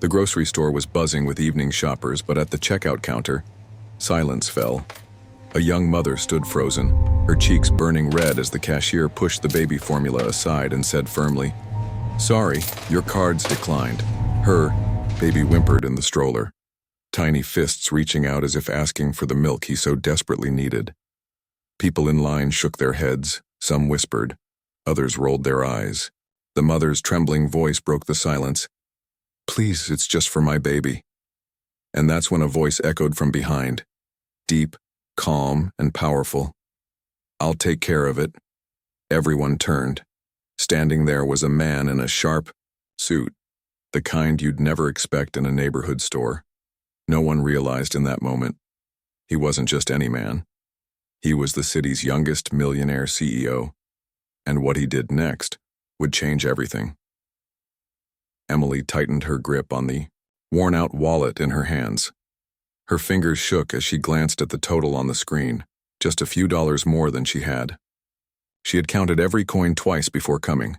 The grocery store was buzzing with evening shoppers, but at the checkout counter, silence fell. A young mother stood frozen, her cheeks burning red as the cashier pushed the baby formula aside and said firmly, "Sorry, your card's declined." Her baby whimpered in the stroller, tiny fists reaching out as if asking for the milk he so desperately needed. People in line shook their heads, some whispered, others rolled their eyes. The mother's trembling voice broke the silence. "Please, it's just for my baby." And that's when a voice echoed from behind, deep, calm, and powerful. "I'll take care of it." Everyone turned. Standing there was a man in a sharp suit, the kind you'd never expect in a neighborhood store. No one realized in that moment, he wasn't just any man. He was the city's youngest millionaire CEO, and what he did next would change everything. Emily tightened her grip on the worn-out wallet in her hands. Her fingers shook as she glanced at the total on the screen, just a few dollars more than she had. She had counted every coin twice before coming,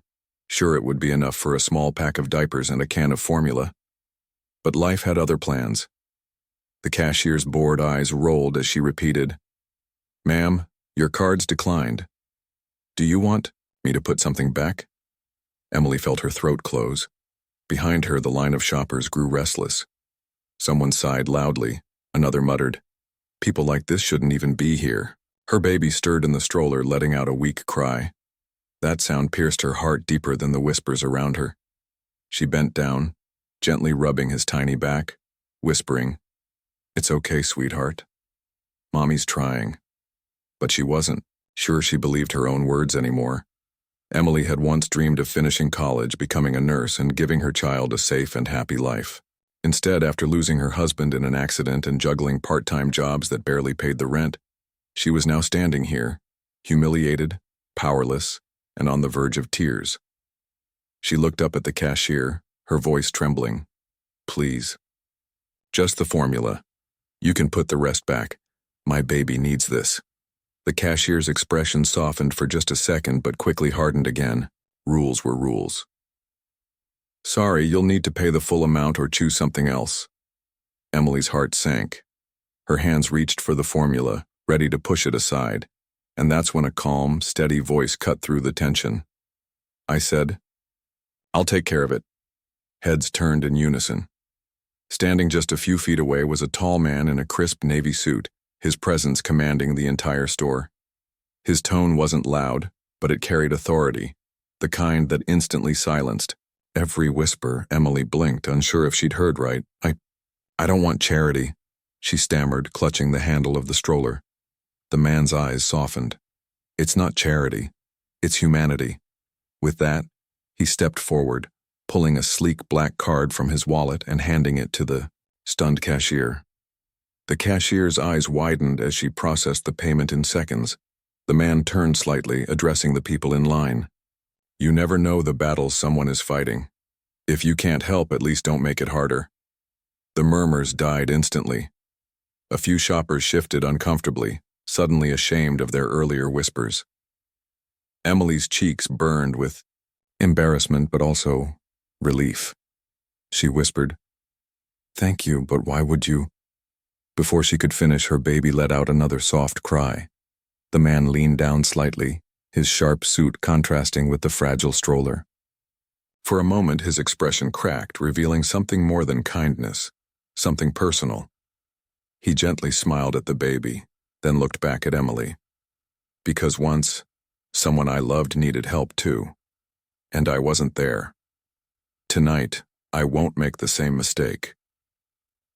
sure it would be enough for a small pack of diapers and a can of formula. But life had other plans. The cashier's bored eyes rolled as she repeated, "Ma'am, your card's declined. Do you want me to put something back?" Emily felt her throat close. Behind her, the line of shoppers grew restless. Someone sighed loudly. Another muttered, "People like this shouldn't even be here." Her baby stirred in the stroller, letting out a weak cry. That sound pierced her heart deeper than the whispers around her. She bent down, gently rubbing his tiny back, whispering, "It's okay, sweetheart. Mommy's trying." But she wasn't sure she believed her own words anymore. Emily had once dreamed of finishing college, becoming a nurse, and giving her child a safe and happy life. Instead, after losing her husband in an accident and juggling part-time jobs that barely paid the rent, she was now standing here, humiliated, powerless, and on the verge of tears. She looked up at the cashier, her voice trembling. "Please. Just the formula. You can put the rest back. My baby needs this." The cashier's expression softened for just a second but quickly hardened again. Rules were rules. "Sorry, you'll need to pay the full amount or choose something else." Emily's heart sank. Her hands reached for the formula, ready to push it aside, and that's when a calm, steady voice cut through the tension. "I said, I'll take care of it." Heads turned in unison. Standing just a few feet away was a tall man in a crisp navy suit, his presence commanding the entire store. His tone wasn't loud, but it carried authority, the kind that instantly silenced every whisper. Emily blinked, unsure if she'd heard right. I don't want charity," she stammered, clutching the handle of the stroller. The man's eyes softened. "It's not charity. It's humanity." With that, he stepped forward, pulling a sleek black card from his wallet and handing it to the stunned cashier. The cashier's eyes widened as she processed the payment in seconds. The man turned slightly, addressing the people in line. "You never know the battles someone is fighting. If you can't help, at least don't make it harder." The murmurs died instantly. A few shoppers shifted uncomfortably, suddenly ashamed of their earlier whispers. Emily's cheeks burned with embarrassment but also relief. She whispered, "Thank you, but why would you?" Before she could finish, her baby let out another soft cry. The man leaned down slightly, his sharp suit contrasting with the fragile stroller. For a moment, his expression cracked, revealing something more than kindness, something personal. He gently smiled at the baby, then looked back at Emily. "Because once, someone I loved needed help too, and I wasn't there. Tonight, I won't make the same mistake."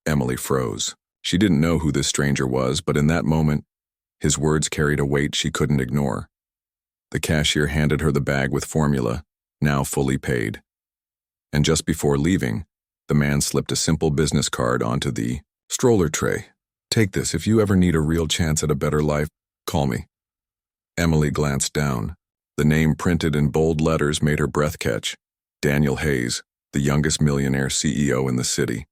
Emily froze. She didn't know who this stranger was, but in that moment, his words carried a weight she couldn't ignore. The cashier handed her the bag with formula, now fully paid. And just before leaving, the man slipped a simple business card onto the stroller tray. "Take this. If you ever need a real chance at a better life, call me." Emily glanced down. The name printed in bold letters made her breath catch. Daniel Hayes, the youngest millionaire CEO in the city.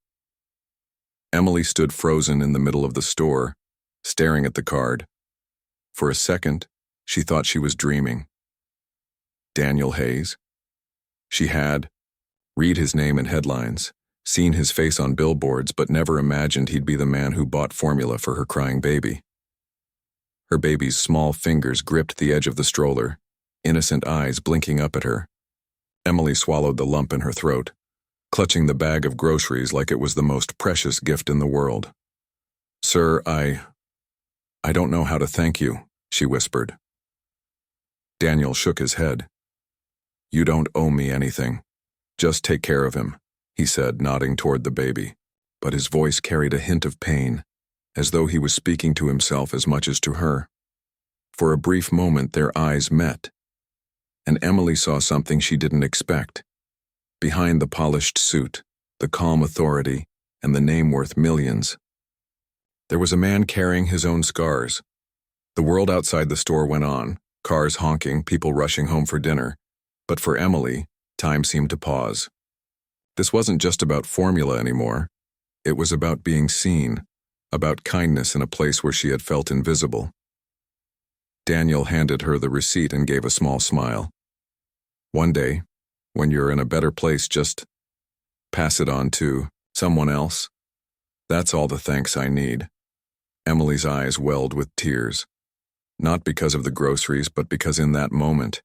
Emily stood frozen in the middle of the store, staring at the card. For a second, she thought she was dreaming. Daniel Hayes? She had read his name in headlines, Seen his face on billboards, but never imagined he'd be the man who bought formula for her crying baby. Her baby's small fingers gripped the edge of the stroller, innocent eyes blinking up at her. Emily swallowed the lump in her throat, clutching the bag of groceries like it was the most precious gift in the world. "Sir, I don't know how to thank you," she whispered. Daniel shook his head. "You don't owe me anything. Just take care of him," he said, nodding toward the baby. But his voice carried a hint of pain, as though he was speaking to himself as much as to her. For a brief moment their eyes met, and Emily saw something she didn't expect. Behind the polished suit, the calm authority, and the name worth millions, there was a man carrying his own scars. The world outside the store went on, cars honking, people rushing home for dinner. But for Emily, time seemed to pause. This wasn't just about formula anymore. It was about being seen, about kindness in a place where she had felt invisible. Daniel handed her the receipt and gave a small smile. "One day, when you're in a better place, just pass it on to someone else. That's all the thanks I need." Emily's eyes welled with tears, not because of the groceries, but because in that moment,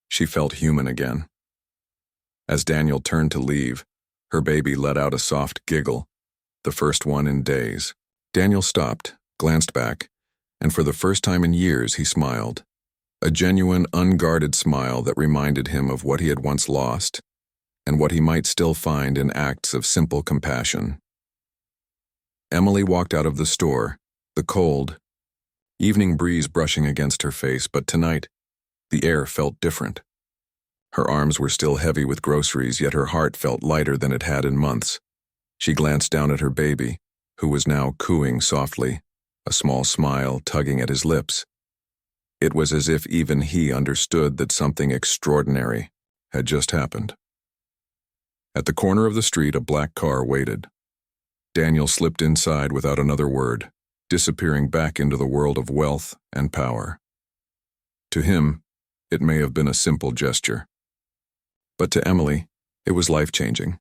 she felt human again. As Daniel turned to leave, her baby let out a soft giggle, the first one in days. Daniel stopped, glanced back, and for the first time in years he smiled. A genuine, unguarded smile that reminded him of what he had once lost, and what he might still find in acts of simple compassion. Emily walked out of the store, the cold, evening breeze brushing against her face, but tonight, the air felt different. Her arms were still heavy with groceries, yet her heart felt lighter than it had in months. She glanced down at her baby, who was now cooing softly, a small smile tugging at his lips. It was as if even he understood that something extraordinary had just happened. At the corner of the street, a black car waited. Daniel slipped inside without another word, disappearing back into the world of wealth and power. To him, it may have been a simple gesture. But to Emily, it was life-changing.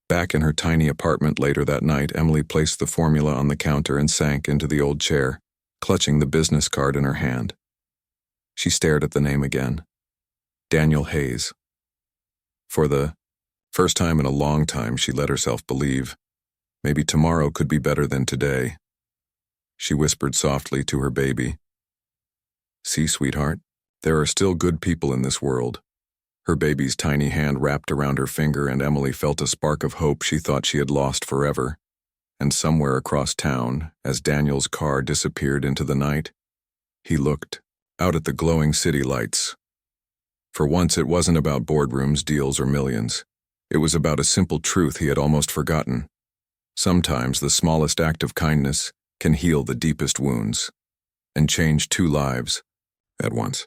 Back in her tiny apartment later that night, Emily placed the formula on the counter and sank into the old chair, clutching the business card in her hand. She stared at the name again. Daniel Hayes. For the first time in a long time, she let herself believe, maybe tomorrow could be better than today. She whispered softly to her baby, "See, sweetheart, there are still good people in this world." Her baby's tiny hand wrapped around her finger, and Emily felt a spark of hope she thought she had lost forever. And somewhere across town, as Daniel's car disappeared into the night, he looked out at the glowing city lights. For once, it wasn't about boardrooms, deals, or millions. It was about a simple truth he had almost forgotten. Sometimes the smallest act of kindness can heal the deepest wounds and change two lives at once.